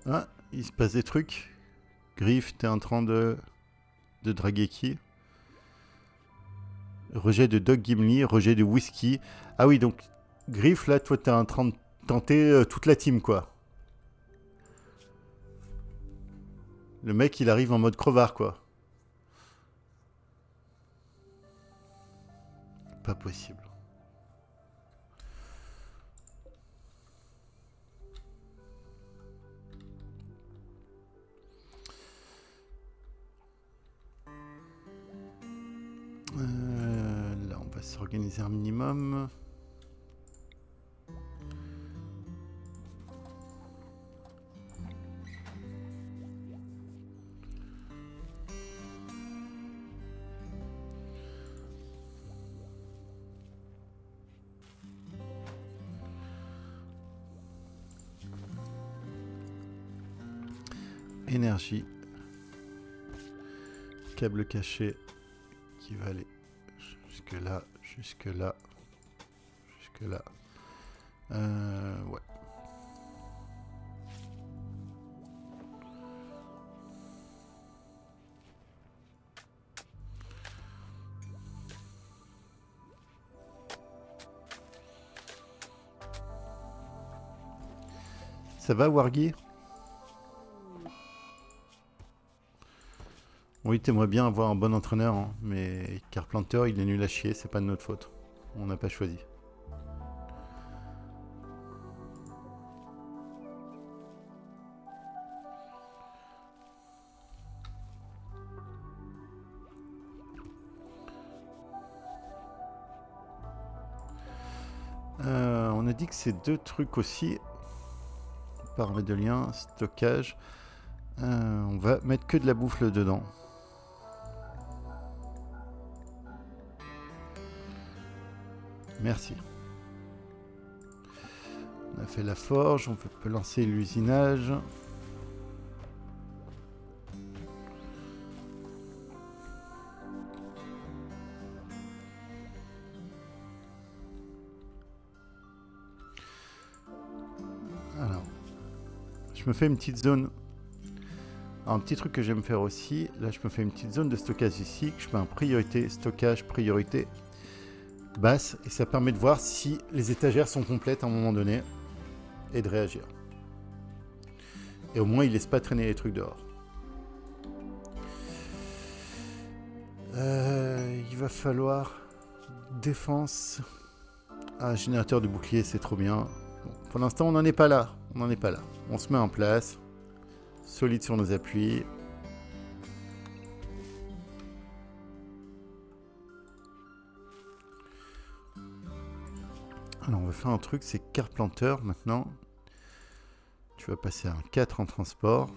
Ah, il se passe des trucs. Griff, t'es en train de draguer qui? Rejet de Doc Gimli, rejet de Whisky. Ah oui, donc Griff, là, toi, t'es en train de tenter toute la team, quoi. Le mec, il arrive en mode crevard, quoi. Pas possible. Là, on va s'organiser un minimum. Énergie. Câble caché qui va aller jusque là, jusque là, jusque là. Ouais. Ça va, Wargy? Oui, t'aimerais bien avoir un bon entraîneur, hein, mais Carplanter, il est nul à chier, c'est pas de notre faute. On n'a pas choisi. On a dit que c'est deux trucs aussi. Paramètres de lien, stockage. On va mettre que de la bouffe dedans. Merci. On a fait la forge, on peut lancer l'usinage. Alors, je me fais une petite zone. Alors, un petit truc que j'aime faire aussi, là je me fais une petite zone de stockage ici, que je mets en priorité, stockage, priorité basse, et ça permet de voir si les étagères sont complètes à un moment donné, et de réagir. Et au moins il laisse pas traîner les trucs dehors. Il va falloir défense. Ah, générateur de bouclier, c'est trop bien. Bon, pour l'instant, on n'en est pas là. On n'en est pas là. On se met en place. Solide sur nos appuis. Alors, on va faire un truc, c'est Carplanter maintenant. Tu vas passer à un 4 en transport.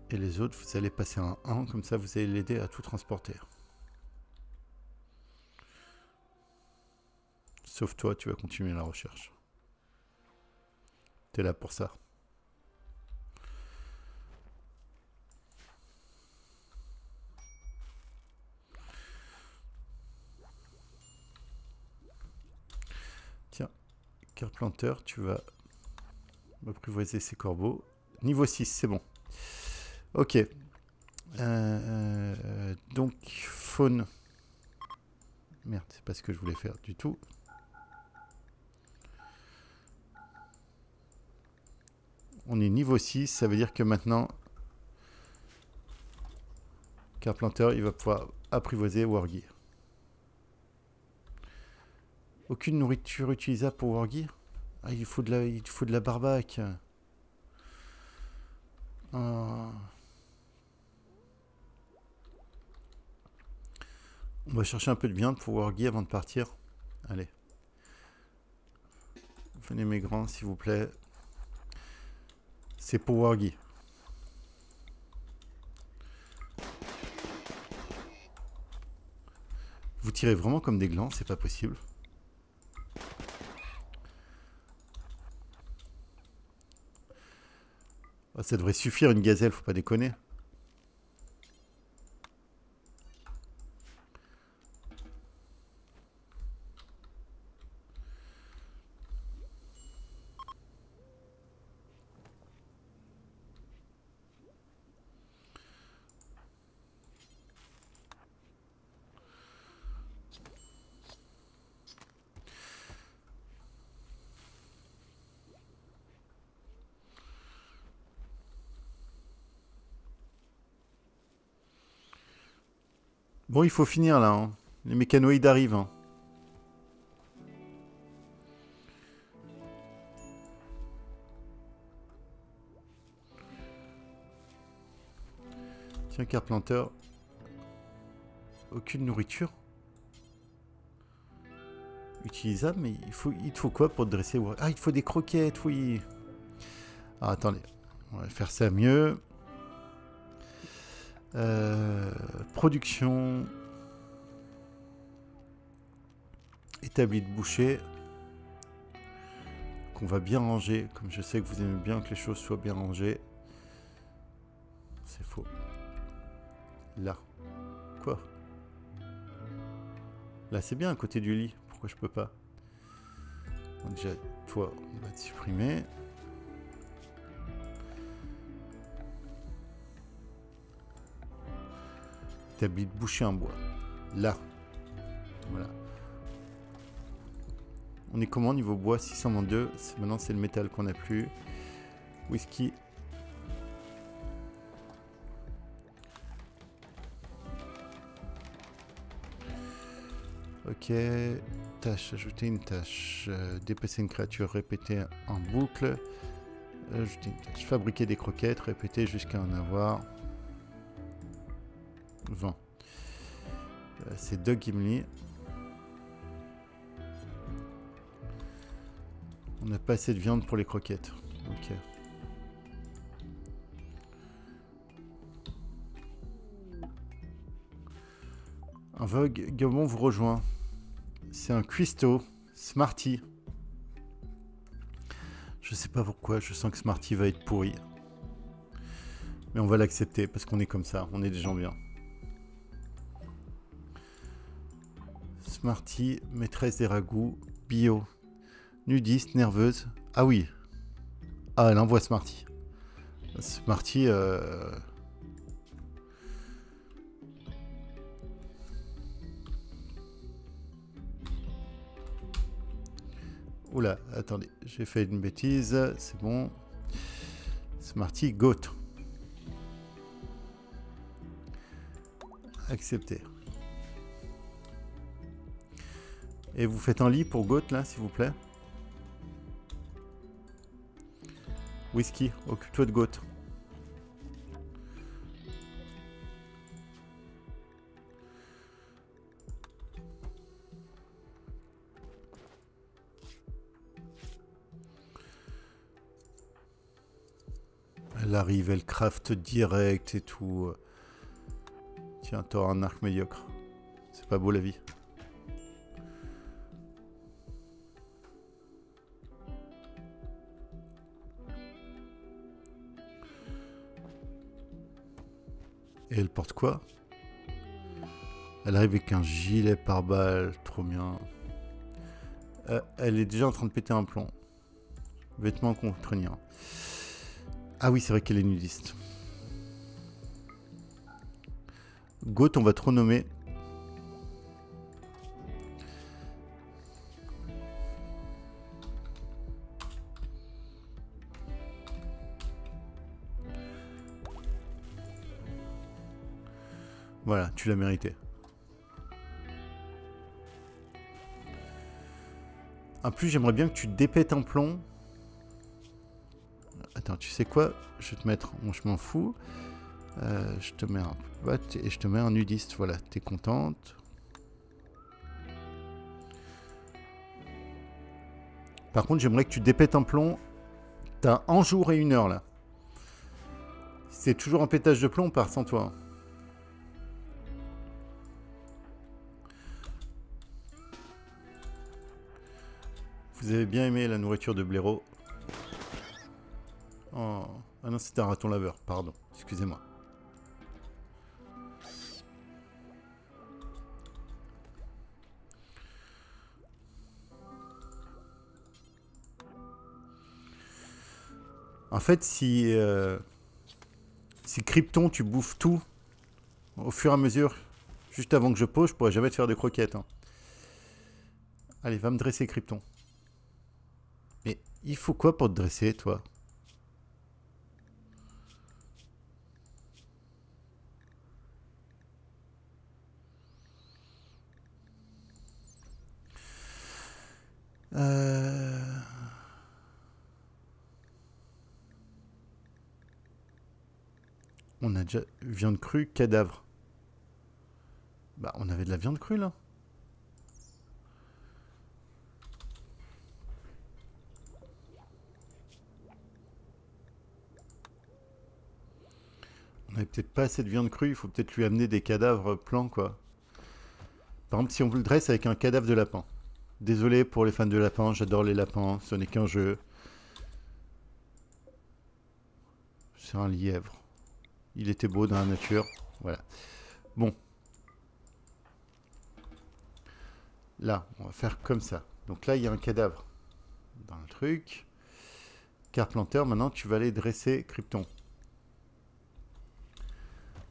Et les autres, vous allez passer à un 1, comme ça vous allez l'aider à tout transporter. Sauf toi, tu vas continuer la recherche. T'es là pour ça. Tiens, Carplanter, tu vas apprivoiser ces corbeaux. Niveau 6, c'est bon. Ok. Donc, faune. Merde, c'est pas ce que je voulais faire du tout. On est niveau 6, ça veut dire que maintenant, Carplanter, il va pouvoir apprivoiser Wargy. Aucune nourriture utilisable pour Wargy. Ah, il faut de la barbaque. On va chercher un peu de viande pour Wargy avant de partir. Allez. Venez mes grands, s'il vous plaît. C'est pour Wargy. Vous tirez vraiment comme des glands, c'est pas possible. Oh, ça devrait suffire une gazelle, faut pas déconner. Bon, il faut finir là. Hein. Les mécanoïdes arrivent. Hein. Tiens, Carpenter. Aucune nourriture. Utilisable, mais il te faut quoi pour te dresser? Ah, il te faut des croquettes, oui. Ah, attendez. On va faire ça mieux. Production. Établi de boucher. Qu'on va bien ranger. Comme je sais que vous aimez bien que les choses soient bien rangées. C'est faux. Là. Quoi? Là, c'est bien à côté du lit. Pourquoi je peux pas? Donc, déjà, toi, on va te supprimer. Établi de boucher en bois. Là. Voilà. On est comment niveau bois? 622. Maintenant, c'est le métal qu'on n'a plus. Whisky. Ok. Tâche. Ajouter une tâche. Déplacer une créature. Répéter en boucle. Ajouter une tâche. Fabriquer des croquettes. Répéter jusqu'à en avoir 20. C'est Doug Gimli. On n'a pas assez de viande pour les croquettes. Ok. Un Vogue Gabon vous rejoint. C'est un cuistot. Smarty. Je sais pas pourquoi, je sens que Smarty va être pourri. Mais on va l'accepter parce qu'on est comme ça, on est des gens bien. Smarty, maîtresse des ragoûts, bio, nudiste, nerveuse. Ah oui. Ah, elle envoie Smarty. Smarty, Oula, attendez, j'ai fait une bêtise, c'est bon. Smarty, goat. Accepté. Et vous faites un lit pour goat là, s'il vous plaît. Whisky, occupe-toi de goat. Elle arrive, elle craft direct et tout. Tiens, t'auras un arc médiocre. C'est pas beau la vie. Et elle porte quoi? Elle arrive avec un gilet pare-balles, trop bien. Elle est déjà en train de péter un plomb. Vêtements contraignants. Ah oui, c'est vrai qu'elle est nudiste. Goat, on va te renommer. Voilà, tu l'as mérité. En plus, j'aimerais bien que tu dépètes un plomb. Attends, tu sais quoi? Je vais te mettre... Bon, je m'en fous. Je te mets un pote et je te mets un nudiste. Voilà, t'es contente. Par contre, j'aimerais que tu dépètes un plomb. T'as un jour et 1 heure là. C'est toujours un pétage de plomb, on part sans toi. Vous avez bien aimé la nourriture de blaireau. Oh. Ah non, c'était un raton laveur, pardon. Excusez-moi. En fait, si Krypton, tu bouffes tout au fur et à mesure, juste avant que je pose, je pourrais jamais te faire de croquettes. Hein. Allez, va me dresser, Krypton. Mais il faut quoi pour te dresser, toi? On a déjà viande crue, cadavre. Bah, on avait de la viande crue, là. On avait peut-être pas assez de viande crue, il faut peut-être lui amener des cadavres plans, quoi. Par exemple, si on vous le dresse avec un cadavre de lapin. Désolé pour les fans de lapins, j'adore les lapins, ce n'est qu'un jeu. C'est un lièvre. Il était beau dans la nature. Voilà. Bon. Là, on va faire comme ça. Donc là, il y a un cadavre dans le truc. Carplanter, maintenant, tu vas aller dresser Krypton.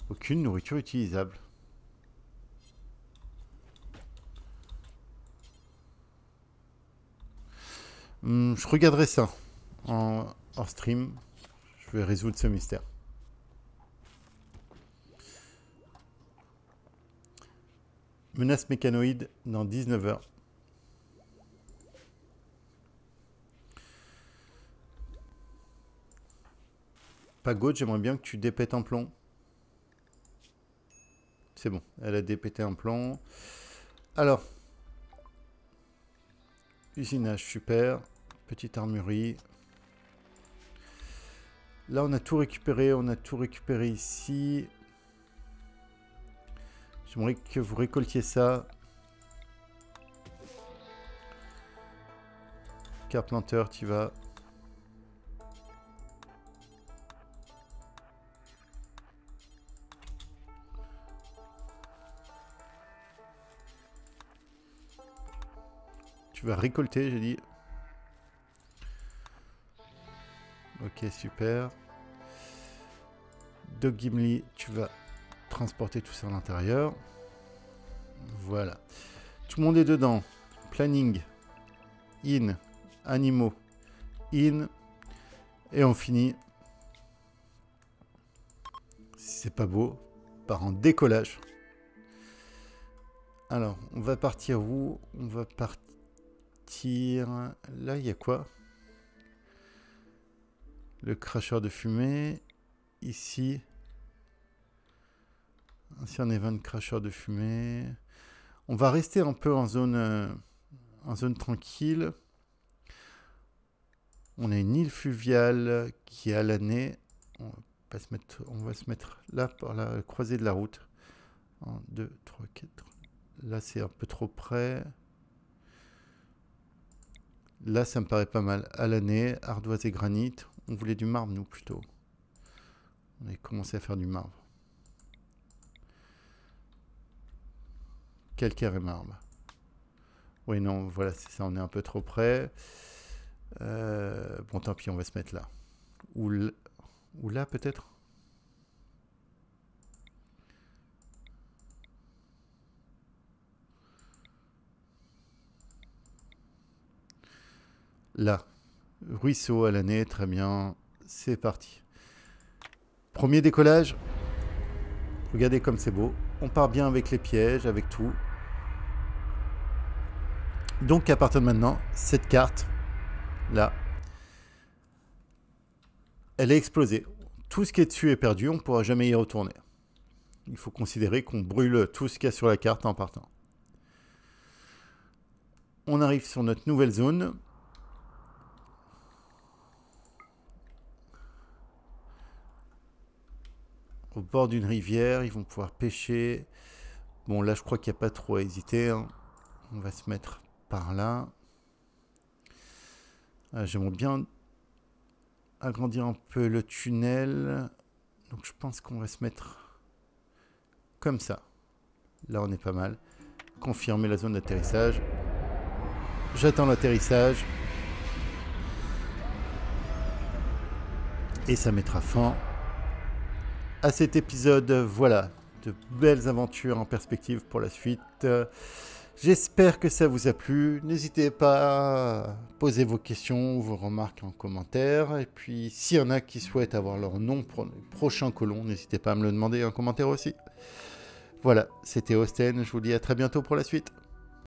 Aucune nourriture utilisable. Je regarderai ça en stream. Je vais résoudre ce mystère. Menace mécanoïde dans 19 heures. Pagode, j'aimerais bien que tu dépètes un plomb. C'est bon, elle a dépété un plomb. Alors, usinage, super. Petite armurerie. Là, on a tout récupéré. On a tout récupéré ici. J'aimerais que vous récoltiez ça. Carplanter, tu vas. Tu vas récolter, j'ai dit. Ok, super. Doc Gimli, tu vas transporter tout ça à l'intérieur. Voilà. Tout le monde est dedans. Planning. In. Animaux. In. Et on finit. Si c'est pas beau. Par un décollage. Alors, on va partir où? On va partir... Là, il y a quoi? Le cracheur de fumée. Ici. Ainsi, on event cracheur de fumée. On va rester un peu en zone tranquille. On a une île fluviale qui est à l'année. On va se mettre là, par la croisée de la route. 1, 2, 3, 4. Là, c'est un peu trop près. Là, ça me paraît pas mal. À l'année, ardoise et granit. On voulait du marbre, nous, plutôt. On a commencé à faire du marbre. Calcaire et marbre. Oui, non, voilà, c'est ça. On est un peu trop près. Bon, tant pis, on va se mettre là. Ou là, peut-être. Là. Ruisseau à l'année, très bien. C'est parti. Premier décollage. Regardez comme c'est beau. On part bien avec les pièges, avec tout. Donc à partir de maintenant, cette carte, là, elle est explosée. Tout ce qui est dessus est perdu, on ne pourra jamais y retourner. Il faut considérer qu'on brûle tout ce qu'il y a sur la carte en partant. On arrive sur notre nouvelle zone. au bord d'une rivière. Ils vont pouvoir pêcher. Bon, là, je crois qu'il n'y a pas trop à hésiter, hein. On va se mettre par là. J'aimerais bien agrandir un peu le tunnel. Donc, je pense qu'on va se mettre comme ça. Là, on est pas mal. Confirmer la zone d'atterrissage. J'attends l'atterrissage. Et ça mettra fin à cet épisode. Voilà, de belles aventures en perspective pour la suite. J'espère que ça vous a plu. N'hésitez pas à poser vos questions ou vos remarques en commentaire. Et puis, s'il y en a qui souhaitent avoir leur nom pour les prochains colons, n'hésitez pas à me le demander en commentaire aussi. Voilà, c'était Osten. Je vous dis à très bientôt pour la suite.